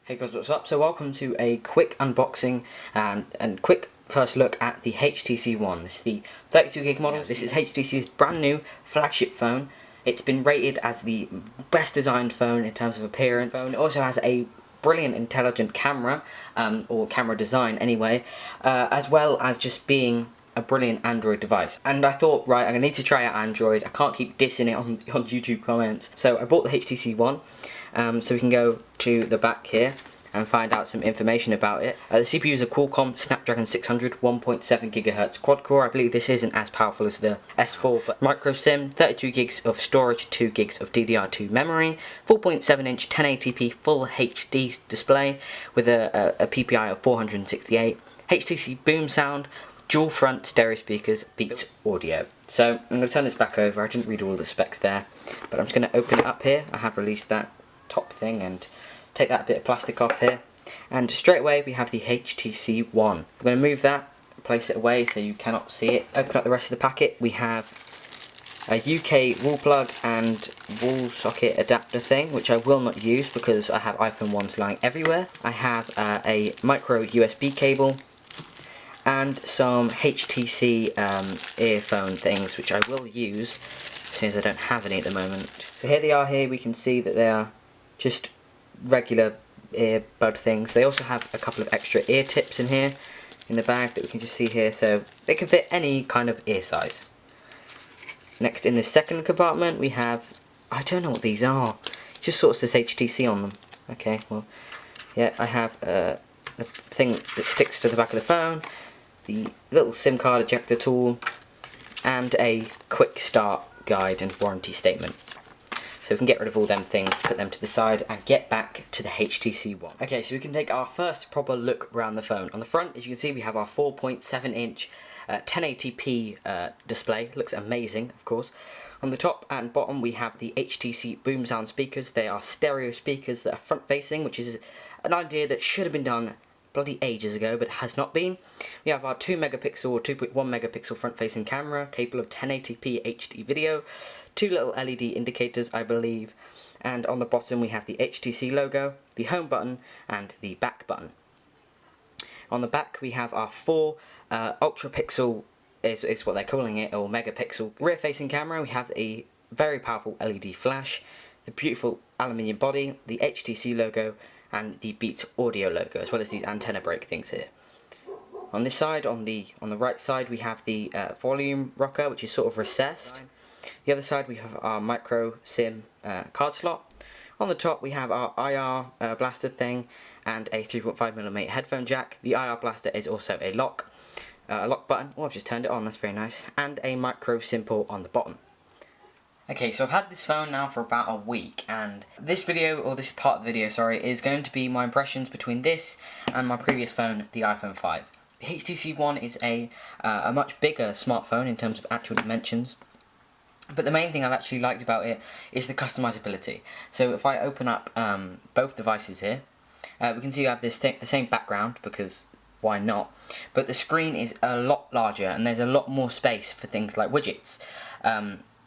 Hey guys, what's up? So welcome to a quick unboxing and quick first look at the HTC One. This is the 32 gig model. This is HTC's brand new flagship phone. It's been rated as the best designed phone in terms of appearance. It also has a brilliant intelligent camera, or camera design anyway, as well as just being a brilliant Android device. And I thought, right, I need to try out Android. I can't keep dissing it on YouTube comments. So I bought the HTC One. So we can go to the back here and find out some information about it. The CPU is a Qualcomm Snapdragon 600 1.7 GHz quad core. I believe this isn't as powerful as the S4, but micro SIM, 32 gigs of storage, 2 gigs of DDR2 memory, 4.7 inch 1080p full HD display with a PPI of 468, HTC boom sound, dual front stereo speakers, Beats audio. So I'm going to turn this back over. I didn't read all the specs there, but I'm just going to open it up here. I have released that top thing and take that bit of plastic off here, and straight away we have the HTC One. I'm going to move that, place it away so you cannot see it. Open up the rest of the packet. We have a UK wall plug and wall socket adapter thing, which I will not use because I have iPhone 1s lying everywhere. I have a micro USB cable and some HTC earphone things, which I will use since I don't have any at the moment. So here they are. Here we can see that they are just regular earbud things. They also have a couple of extra ear tips in here in the bag that we can just see here, so they can fit any kind of ear size. Next, in the second compartment we have, I don't know what these are, it just sort of says HTC on them. Okay, well, yeah, I have the thing that sticks to the back of the phone, the little SIM card ejector tool, and a quick start guide and warranty statement. So we can get rid of all them things, put them to the side, and get back to the HTC One. Okay, so we can take our first proper look around the phone. On the front, as you can see, we have our 4.7 inch 1080p display. Looks amazing, of course. On the top and bottom, we have the HTC boom sound speakers. They are stereo speakers that are front facing, which is an idea that should have been done bloody ages ago, but it has not been. We have our 2 megapixel or 2.1 megapixel front facing camera, capable of 1080p HD video, 2 little LED indicators, I believe, and on the bottom we have the HTC logo, the home button, and the back button. On the back we have our 4 ultra pixel, is what they're calling it, or megapixel rear facing camera. We have a very powerful LED flash, the beautiful aluminium body, the HTC logo, and the Beats audio logo, as well as these antenna break things here. On this side, on the right side, we have the volume rocker, which is sort of recessed. The other side we have our micro SIM card slot. On the top we have our IR blaster thing and a 3.5mm headphone jack. The IR blaster is also a lock button. Oh, I've just turned it on, that's very nice. And a micro SIM port on the bottom. Okay, so I've had this phone now for about a week, and this video, or this part of the video, sorry, is going to be my impressions between this and my previous phone, the iPhone 5. The HTC One is a much bigger smartphone in terms of actual dimensions. But the main thing I've actually liked about it is the customizability. So if I open up both devices here, we can see you have the same background, because why not? But the screen is a lot larger and there's a lot more space for things like widgets,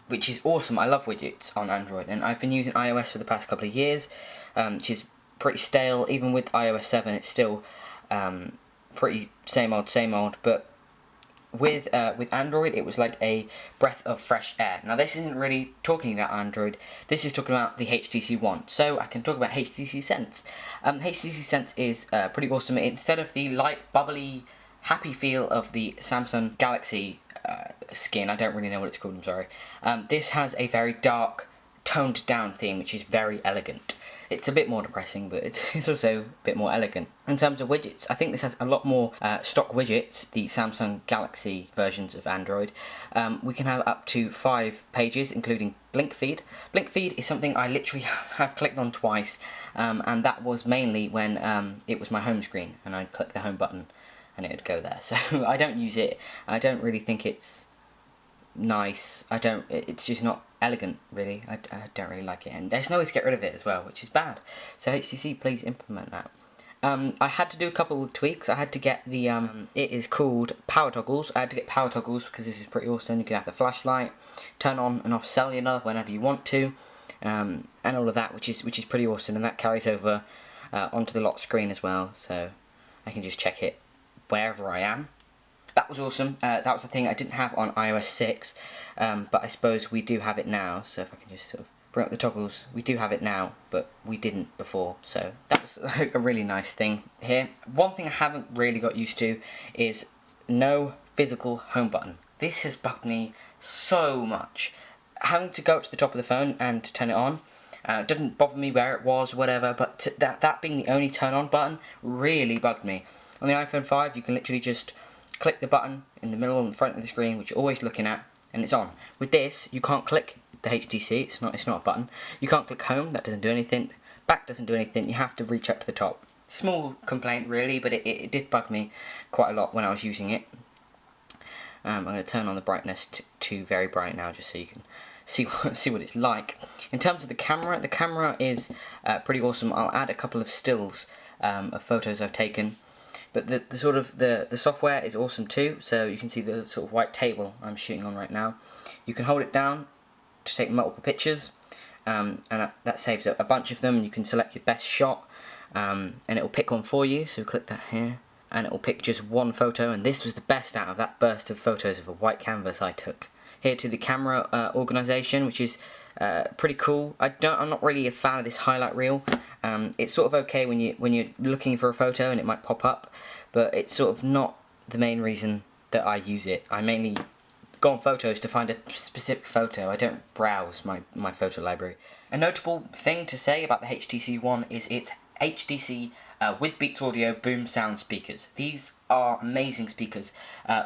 which is awesome. I love widgets on Android, and I've been using iOS for the past couple of years, which is pretty stale. Even with iOS 7 it's still pretty same old, but with Android it was like a breath of fresh air. Now this isn't really talking about Android, this is talking about the HTC One, so I can talk about HTC Sense. HTC Sense is pretty awesome. Instead of the light, bubbly, happy feel of the Samsung Galaxy skin, I don't really know what it's called, I'm sorry, this has a very dark, toned down theme, which is very elegant. It's a bit more depressing, but it's also a bit more elegant. In terms of widgets, I think this has a lot more stock widgets, the Samsung Galaxy versions of Android. We can have up to 5 pages, including Blink Feed. Blink Feed is something I literally have clicked on twice, and that was mainly when it was my home screen, and I'd click the home button and it would go there. So I don't use it. I don't really think it's nice. It's just not elegant, really. I don't really like it, and there's no way to get rid of it as well, which is bad. So HTC, please implement that. I had to do a couple of tweaks. I had to get the it is called power toggles. I had to get power toggles because this is pretty awesome. You can have the flashlight, turn on and off cellular whenever you want to, and all of that, which is pretty awesome, and that carries over onto the lock screen as well, so I can just check it wherever I am. That was awesome. That was a thing I didn't have on iOS 6, but I suppose we do have it now. So if I can just sort of bring up the toggles, we do have it now, but we didn't before. So that was a really nice thing here. One thing I haven't really got used to is no physical home button. This has bugged me so much. Having to go up to the top of the phone and turn it on, it didn't bother me where it was, whatever, but that being the only turn on button really bugged me. On the iPhone 5, you can literally just click the button in the middle and front of the screen, which you're always looking at, and it's on. With this, you can't click the HTC, it's not a button. You can't click home, that doesn't do anything. Back doesn't do anything, you have to reach up to the top. Small complaint really, but it did bug me quite a lot when I was using it. I'm going to turn on the brightness to very bright now, just so you can see what it's like. In terms of the camera is pretty awesome. I'll add a couple of stills of photos I've taken. But the software is awesome too. So you can see the sort of white table I'm shooting on right now. You can hold it down to take multiple pictures, and that saves a bunch of them. You can select your best shot, and it will pick one for you. So click that here, and it will pick just one photo. And this was the best out of that burst of photos of a white canvas I took. Here to the camera organization, which is pretty cool. I'm not really a fan of this highlight reel. It's sort of okay when you're looking for a photo and it might pop up, but it's sort of not the main reason that I use it. I mainly go on photos to find a specific photo. I don't browse my photo library. A notable thing to say about the HTC One is its HTC with Beats Audio boom sound speakers. These are amazing speakers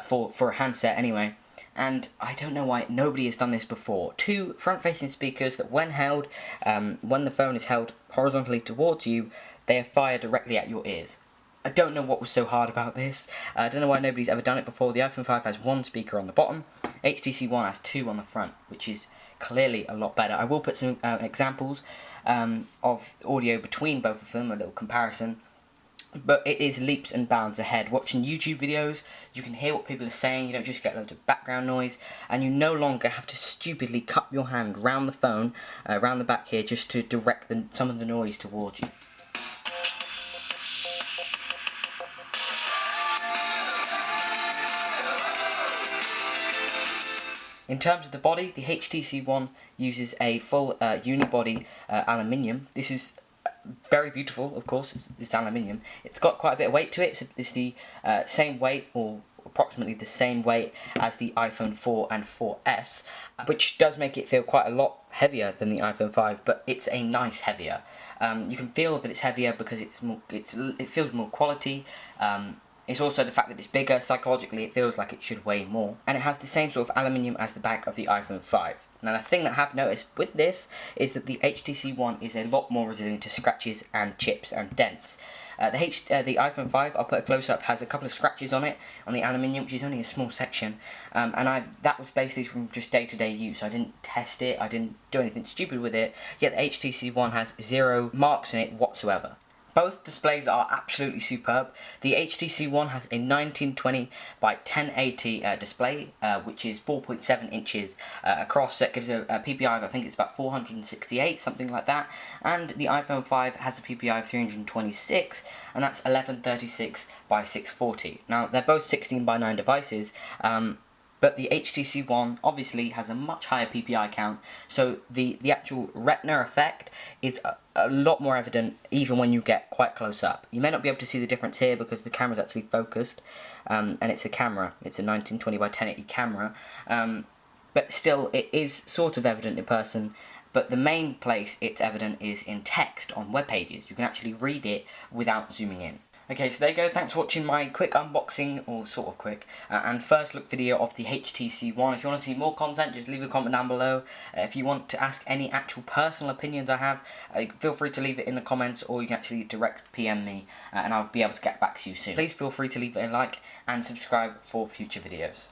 for a handset anyway. And I don't know why nobody has done this before. Two front-facing speakers that when held, when the phone is held horizontally towards you, they are fired directly at your ears. I don't know what was so hard about this. I don't know why nobody's ever done it before. The iPhone 5 has one speaker on the bottom. HTC One has two on the front, which is clearly a lot better. I will put some examples of audio between both of them, a little comparison. But it is leaps and bounds ahead. Watching YouTube videos, you can hear what people are saying, you don't just get loads of background noise, and you no longer have to stupidly cup your hand round the phone, round the back here, just to direct some of the noise towards you. In terms of the body, the HTC One uses a full unibody aluminium. This is very beautiful, of course. It's aluminium. It's got quite a bit of weight to it. It's the same weight, or approximately the same weight as the iPhone 4 and 4S, which does make it feel quite a lot heavier than the iPhone 5, but it's a nice heavier. You can feel that it's heavier because it feels more quality. It's also the fact that it's bigger. Psychologically, it feels like it should weigh more. And it has the same sort of aluminium as the back of the iPhone 5. Now, the thing that I have noticed with this is that the HTC One is a lot more resilient to scratches and chips and dents. The iPhone 5, I'll put a close-up, has a couple of scratches on it, on the aluminium, which is only a small section. And that was basically from just day-to-day use. I didn't test it, I didn't do anything stupid with it, yet the HTC One has 0 marks in it whatsoever. Both displays are absolutely superb. The HTC One has a 1920 by 1080 display, which is 4.7 inches across. That gives a PPI of, I think it's about 468, something like that. And the iPhone 5 has a PPI of 326, and that's 1136 by 640. Now, they're both 16 by 9 devices, but the HTC One obviously has a much higher PPI count, so the actual retina effect is a lot more evident even when you get quite close up. You may not be able to see the difference here because the camera's actually focused, and it's a camera. It's a 1920 by 1080 camera, but still it is sort of evident in person. But the main place it's evident is in text on web pages. You can actually read it without zooming in. Okay, so there you go. Thanks for watching my quick unboxing, or sort of quick, and first look video of the HTC One. If you want to see more content, just leave a comment down below. If you want to ask any actual personal opinions I have, feel free to leave it in the comments, or you can actually direct PM me, and I'll be able to get back to you soon. Please feel free to leave a like and subscribe for future videos.